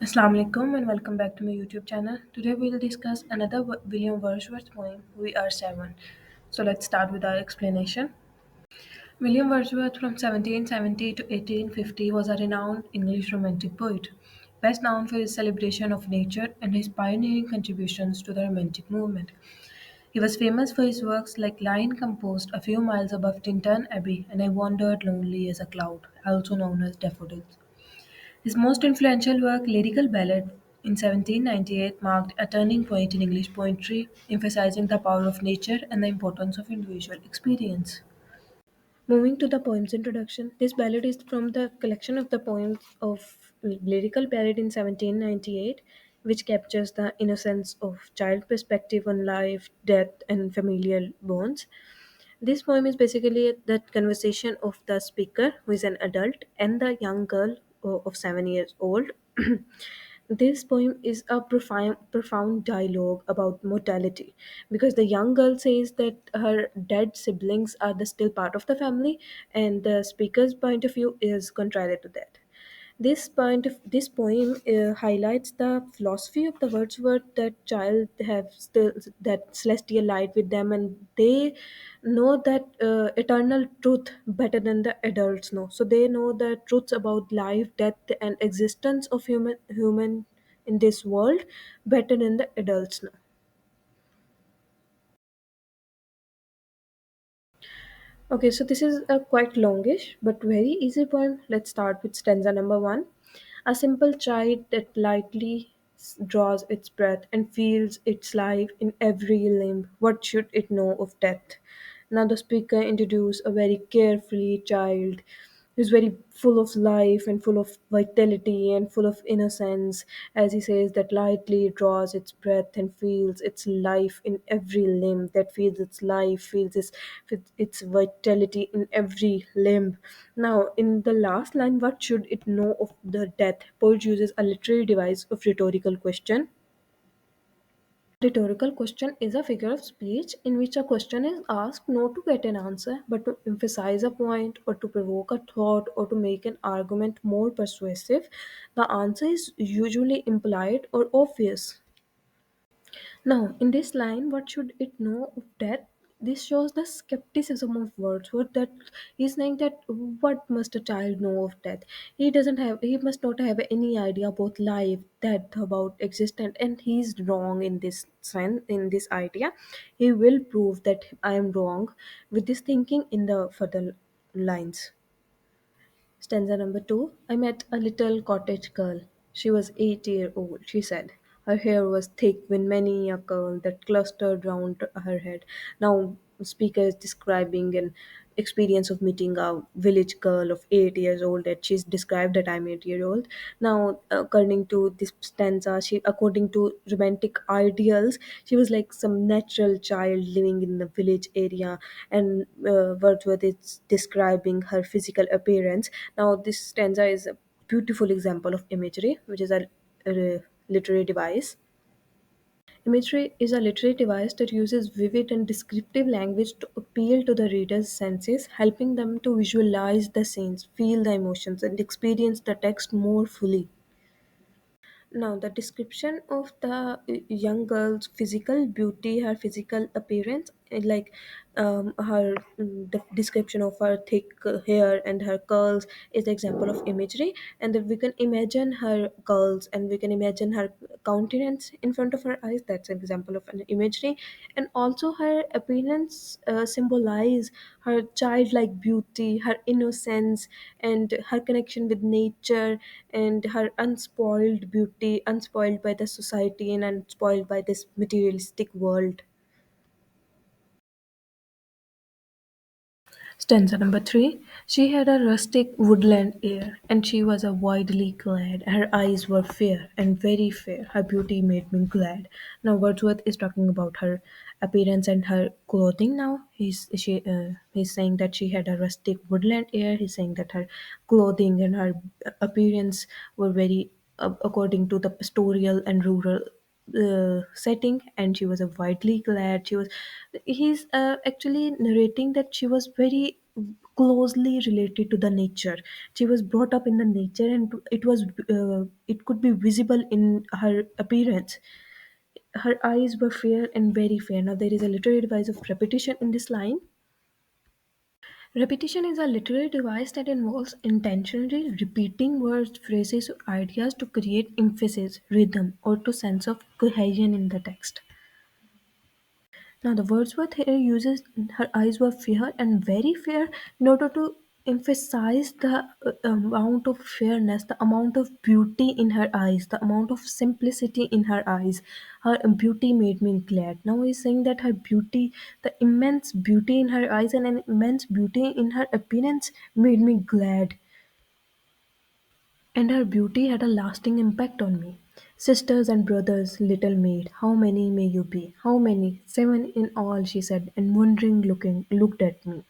Assalamu alaikum and welcome back to my YouTube channel. Today we'll discuss another William Wordsworth poem, We Are Seven. So let's start with our explanation. William Wordsworth from 1770 to 1850 was a renowned English romantic poet, best known for his celebration of nature and his pioneering contributions to the romantic movement. He was famous for his works like Line composed a few miles above Tintern Abbey and I Wandered Lonely as a Cloud, also known as Daffodils. His most influential work, Lyrical Ballad, in 1798, marked a turning point in English poetry, emphasizing the power of nature and the importance of individual experience. Moving to the poem's introduction, this ballad is from the collection of the poems of Lyrical Ballad in 1798, which captures the innocence of child perspective on life, death, and familial bonds. This poem is basically the conversation of the speaker, who is an adult, and the young girl of 7 years old. This poem is a profound dialogue about mortality because the young girl says that her dead siblings are the still part of the family, and the speaker's point of view is contrary to that. This poem highlights the philosophy of the Wordsworth that child have still that celestial light with them, and they know that eternal truth better than the adults know. So they know the truths about life, death, and existence of human in this world better than the adults know. Okay, so this is a quite longish but very easy poem. Let's start with stanza number one. A simple child that lightly draws its breath and feels its life in every limb. What should it know of death? Now the speaker introduces a very carefree child who's very full of life and full of vitality and full of innocence, as he says that lightly draws its breath and feels its life in every limb, that feels its life, feels its vitality in every limb. Now in the last line, what should it know of the death? Poet uses a literary device of rhetorical question. Rhetorical question is a figure of speech in which a question is asked not to get an answer but to emphasize a point or to provoke a thought or to make an argument more persuasive. The answer is usually implied or obvious. Now, in this line, what should it know of death? This shows the skepticism of Wordsworth, that he's saying that what must a child know of death? He must not have any idea about life, death, about existence, and he's wrong in this sense, in this idea. He will prove that I am wrong with this thinking in the further lines. Stanza number two. I met a little cottage girl. She was 8 years old, she said. Her hair was thick with many a curl that clustered round her head. Now, the speaker is describing an experience of meeting a village girl of 8 years old, that she's described that I'm 8 year old. Now, according to this stanza, according to romantic ideals, she was like some natural child living in the village area, and Wordsworth is describing her physical appearance. Now, this stanza is a beautiful example of imagery, which is a literary device. Imagery is a literary device that uses vivid and descriptive language to appeal to the reader's senses, helping them to visualize the scenes, feel the emotions, and experience the text more fully. Now, the description of the young girl's physical beauty, her physical appearance, like the description of her thick hair and her curls is the example of imagery, and that we can imagine her curls and we can imagine her countenance in front of her eyes. That's an example of an imagery, and also her appearance symbolize her childlike beauty, her innocence, and her connection with nature, and her unspoiled beauty, unspoiled by the society and unspoiled by this materialistic world. Stanza number three. She had a rustic woodland air, and she was a widely clad. Her eyes were fair and very fair. Her beauty made me glad. Now Wordsworth is talking about her appearance and her clothing. Now he's saying that she had a rustic woodland air. He's saying that her clothing and her appearance were very according to the pastoral and rural setting, and she was a widely glad. He's actually narrating that she was very closely related to the nature. She was brought up in the nature, and it could be visible in her appearance. Her eyes were fair and very fair. Now there is a literary device of repetition in this line. Repetition is a literary device that involves intentionally repeating words, phrases, or ideas to create emphasis, rhythm, or to sense of cohesion in the text. Now, the Wordsworth here uses her eyes were fair and very fair in order to emphasize the amount of fairness, the amount of beauty in her eyes, the amount of simplicity in her eyes. Her beauty made me glad. Now he's saying that her beauty, the immense beauty in her eyes and an immense beauty in her appearance made me glad. And her beauty had a lasting impact on me. Sisters and brothers, little maid, how many may you be? How many? 7 in all, she said, and wondering looking looked at me.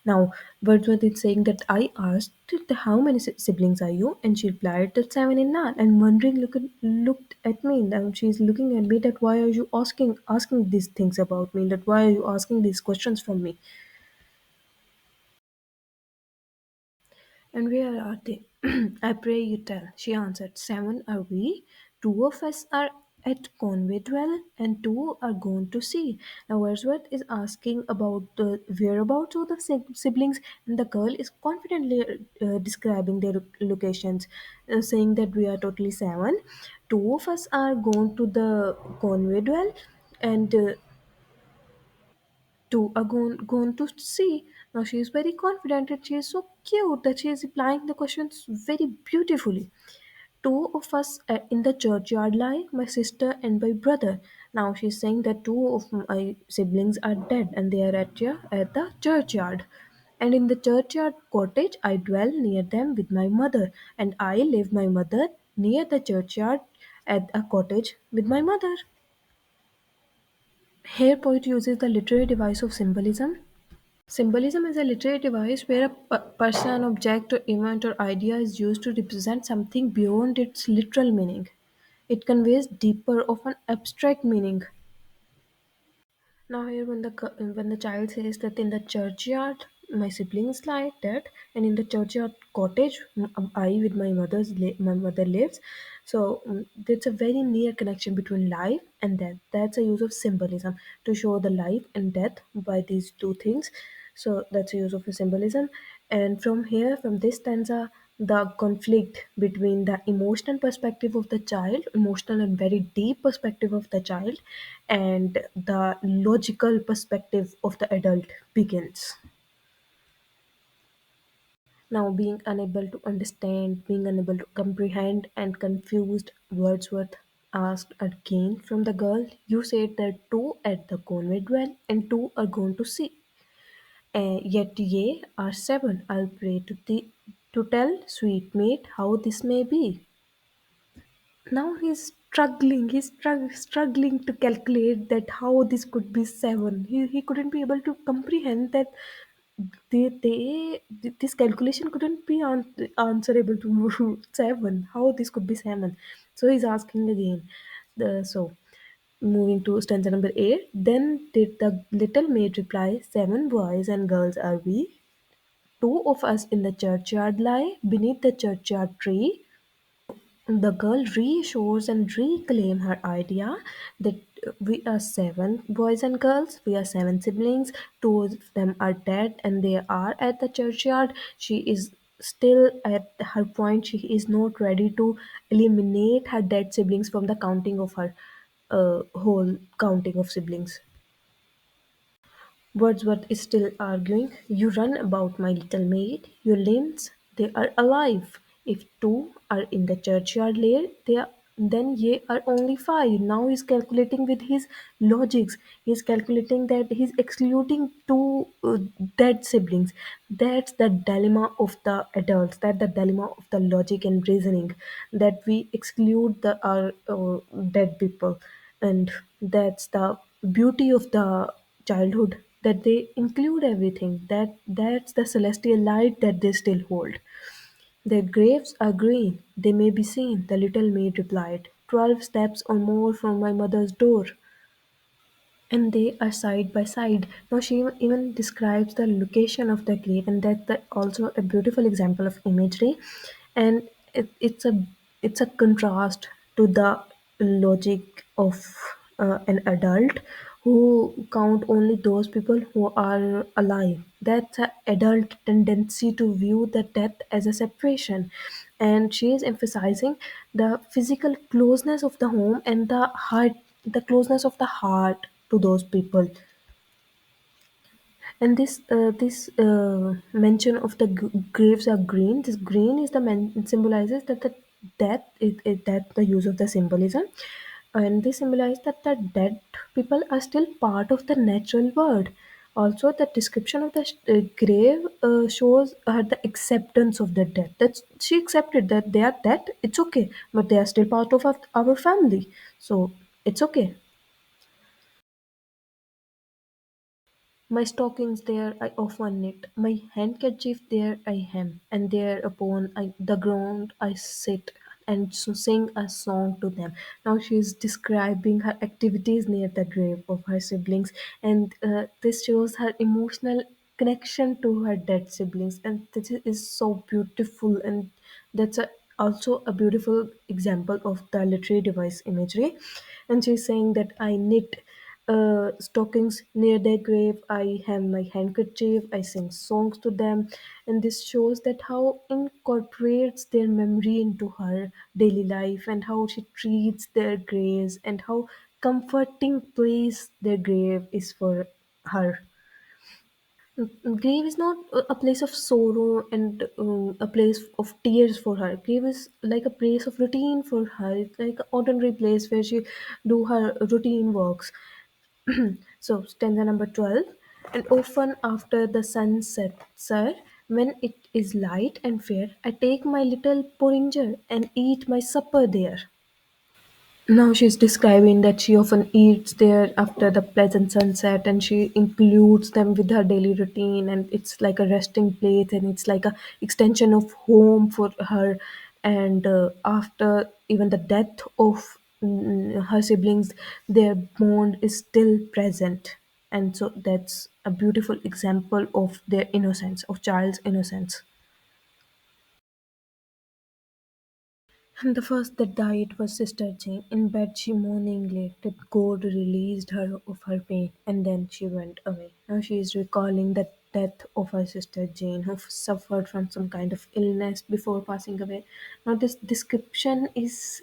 Now, Wordsworth is saying that I asked, how many siblings are you? And she replied that 7 in all, and wondering looked at me. Now she's looking at me that why are you asking these things about me? That why are you asking these questions from me? And where are they? I pray you tell. She answered, 7 are we. 2 of us are at Conway Dwell, and 2 are gone to sea. Now Wordsworth is asking about the whereabouts of the siblings, and the girl is confidently describing their locations, saying that we are totally 7. 2 of us are gone to the Conway Dwell, and gone to see. Now she is very confident and she is so cute that she is replying the questions very beautifully. 2 of us in the churchyard lie, my sister and my brother. Now she's saying that 2 of my siblings are dead and they are at the churchyard. And in the churchyard cottage I dwell near them with my mother, and I leave my mother near the churchyard at a cottage with my mother. Here poet uses the literary device of symbolism. Symbolism is a literary device where a person, object, or event or idea is used to represent something beyond its literal meaning. It conveys deeper, often abstract meaning. Now here when the child says that in the churchyard my siblings lie dead, and in the churchyard cottage I with my mother lives. So there's a very near connection between life and death. That's a use of symbolism to show the life and death by these two things. So that's a use of a symbolism. And from here, from this stanza, the conflict between the emotional perspective of the child, emotional and very deep perspective of the child, and the logical perspective of the adult begins. Now, being unable to understand, being unable to comprehend, and confused, Wordsworth asked again from the girl, you said that 2 at the convent dwell, and 2 are gone to sea. Yet ye are 7. I'll pray to thee to tell, sweet mate, how this may be. Now he's struggling to calculate that how this could be 7. He couldn't be able to comprehend that this calculation couldn't be answerable to 7. How this could be 7? So he's asking again. So moving to stanza number 8. Then did the little maid reply, 7 boys and girls are we. 2 of us in the churchyard lie beneath the churchyard tree. The girl reassures and reclaim her idea that we are 7 boys and girls, we are 7 siblings, 2 of them are dead and they are at the churchyard. She is still at her point, she is not ready to eliminate her dead siblings from the counting of her whole counting of siblings. Wordsworth is still arguing, you run about, my little maid, your limbs, they are alive. If 2 are in the churchyard laid, then ye are only 5. Now he's calculating with his logics. He's calculating that he's excluding 2 dead siblings. That's the dilemma of the adults. That's the dilemma of the logic and reasoning. That we exclude our dead people. And that's the beauty of the childhood, that they include everything, that's the celestial light that they still hold. Their graves are green, they may be seen, the little maid replied, 12 steps or more from my mother's door. and they are side by side. Now she even describes the location of the grave, and also a beautiful example of imagery, and it's a contrast to the logic of an adult who count only those people who are alive. That's an adult tendency to view the death as a separation, and she is emphasizing the physical closeness of the home and the closeness of the heart to those people. And this mention of the graves are green. This green is the symbolizes that the death is that the use of the symbolism, and they symbolize that the dead people are still part of the natural world. Also, the description of the grave shows her the acceptance of the death. That she accepted that they are dead. It's okay, but they are still part of our family. So it's okay. My stockings there I often knit, my handkerchief there I hem, and there upon the ground I sit and sing a song to them. Now she is describing her activities near the grave of her siblings, and this shows her emotional connection to her dead siblings, and this is so beautiful, and also a beautiful example of the literary device imagery. And she's saying that I knit stockings near their grave. I have my handkerchief. I sing songs to them, and this shows that how incorporates their memory into her daily life, and how she treats their graves, and how comforting place their grave is for her. Grave is not a place of sorrow and a place of tears for her. Grave is like a place of routine for her. It's like an ordinary place where she do her routine works. So stanza number 12. And often after the sun sets, sir, when it is light and fair, I take my little porringer and eat my supper there. Now she's describing that she often eats there after the pleasant sunset, and she includes them with her daily routine, and it's like a resting place, and it's like a extension of home for her. And after even the death of her siblings, their bond is still present, and so that's a beautiful example of their innocence, of child's innocence. And the first that died was Sister Jane. In bed she mourningly that God released her of her pain, and then she went away. Now she is recalling the death of her sister Jane, who suffered from some kind of illness before passing away. Now this description is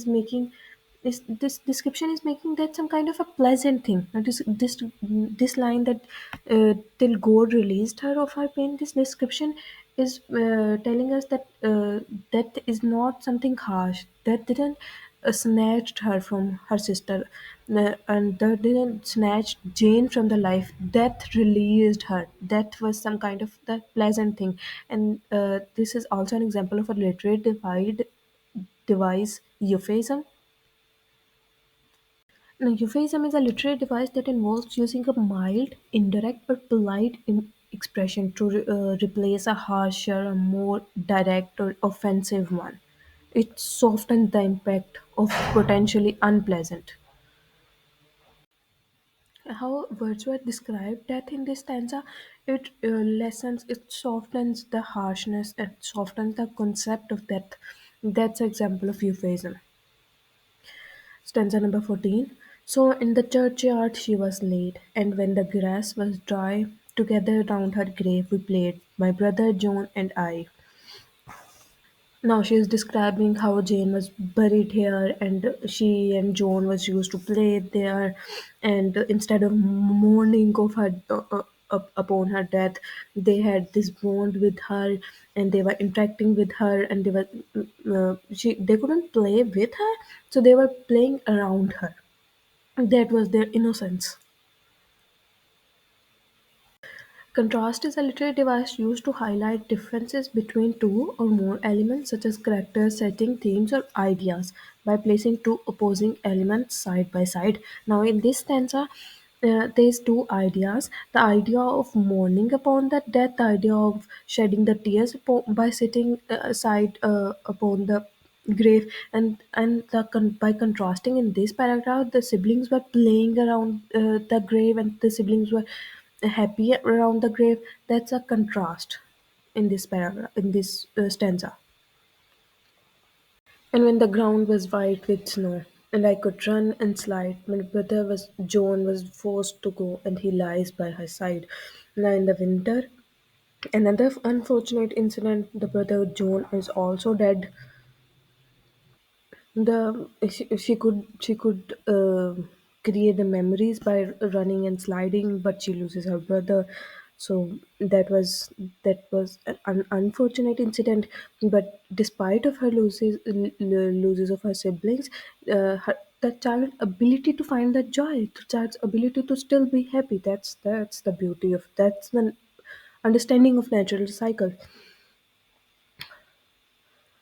making this description is making that some kind of a pleasant thing. Now this line that till God released her of her pain. This description is telling us that death is not something harsh. Death didn't snatched her from her sister, and that didn't snatch Jane from the life. Death released her. Death was some kind of the pleasant thing, and this is also an example of a literary device euphemism. Now, euphemism is a literary device that involves using a mild, indirect, but polite expression to replace a harsher, a more direct or offensive one. It softens the impact of potentially unpleasant. How Wordsworth described death in this stanza, it softens the harshness, it softens the concept of death. That's an example of euphemism. Stanza number 14. So in the churchyard she was laid, and when the grass was dry, together round her grave we played, my brother John and I. Now she is describing how Jane was buried here, and she and John was used to play there, and instead of mourning of her upon her death, they had this bond with her, and they were interacting with her, and they couldn't play with her, so they were playing around her. That was their innocence. Contrast is a literary device used to highlight differences between two or more elements such as characters, setting, themes, or ideas by placing two opposing elements side by side. Now, in this stanza, there's two ideas: the idea of mourning upon the death, the idea of shedding the tears by sitting side upon the grave. By contrasting in this paragraph, the siblings were playing around the grave and the siblings were happy around the grave. That's a contrast in this paragraph, in this stanza. And when the ground was white with snow, and I could run and slide, my brother was John was forced to go, and he lies by her side. Now in the winter, another unfortunate incident, the brother John is also dead. She could create the memories by running and sliding, but she loses her brother. So that was an unfortunate incident. But despite of her loses of her siblings, the child's ability to find that joy, the child's ability to still be happy. That's the beauty of that's the understanding of natural cycle.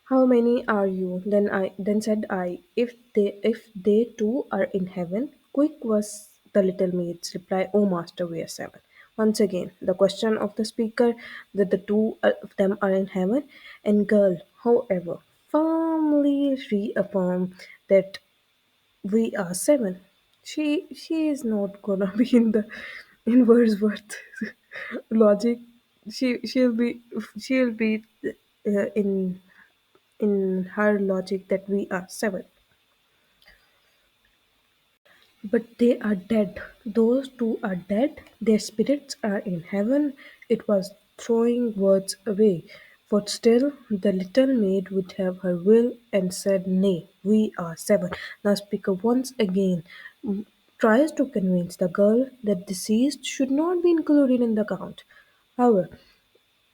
How many are you? Then said I, if they too are in heaven. Quick was the little maid's reply, O master, we are seven. Once again, the question of the speaker that the two of them are in heaven, and girl, however, firmly reaffirm that we are seven. She is not gonna be in Wordsworth logic. She'll be in her logic that we are seven. But they are dead. Those two are dead. Their spirits are in heaven. It was throwing words away. For still the little maid would have her will and said, Nay, we are seven. Now speaker once again tries to convince the girl that deceased should not be included in the count. However,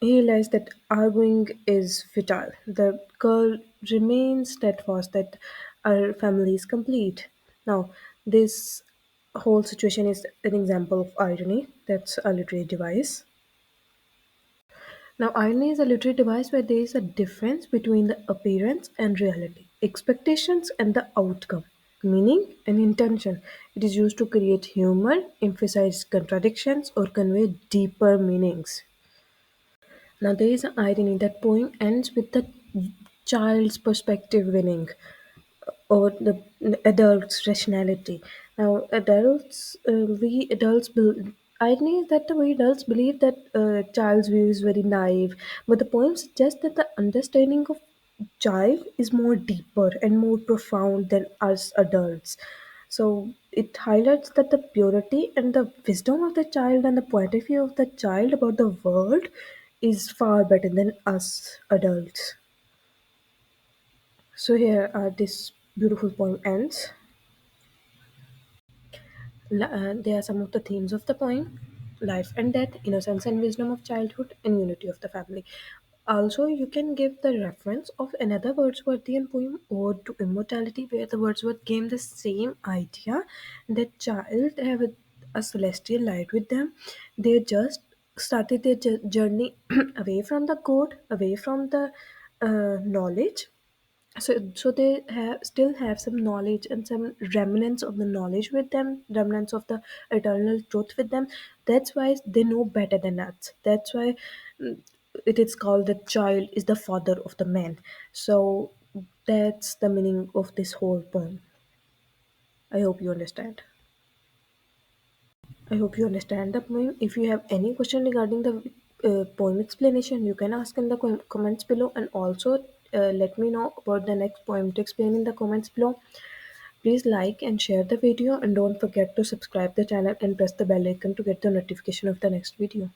he realized that arguing is futile. The girl remains steadfast that our family is complete. Now, this whole situation is an example of irony. That's a literary device. Now, irony is a literary device where there is a difference between the appearance and reality, expectations and the outcome, meaning and intention. It is used to create humor, emphasize contradictions, or convey deeper meanings. Now there is an irony that poem ends with the child's perspective winning over the adult's rationality. Now we adults, irony is that we adults believe that child's view is very naive, but the poem suggests that the understanding of child is more deeper and more profound than us adults. So it highlights that the purity and the wisdom of the child and the point of view of the child about the world is far better than us adults. So here this beautiful poem ends. They are some of the themes of the poem: life and death, innocence and wisdom of childhood, and unity of the family. Also, you can give the reference of another Wordsworthian poem, Ode to Immortality, where the Wordsworth gave the same idea that child have a celestial light with them. They just started their journey away from the code, away from the knowledge, so they still have some knowledge and some remnants of the knowledge with them, remnants of the eternal truth with them. That's why they know better than us. That's why mm, it is called the child is the father of the man. So that's the meaning of this whole poem. I hope you understand. I hope you understand the poem. If you have any question regarding the poem explanation, you can ask in the comments below, and also let me know about the next poem to explain in the comments below. Please like and share the video, and don't forget to subscribe the channel and press the bell icon to get the notification of the next video.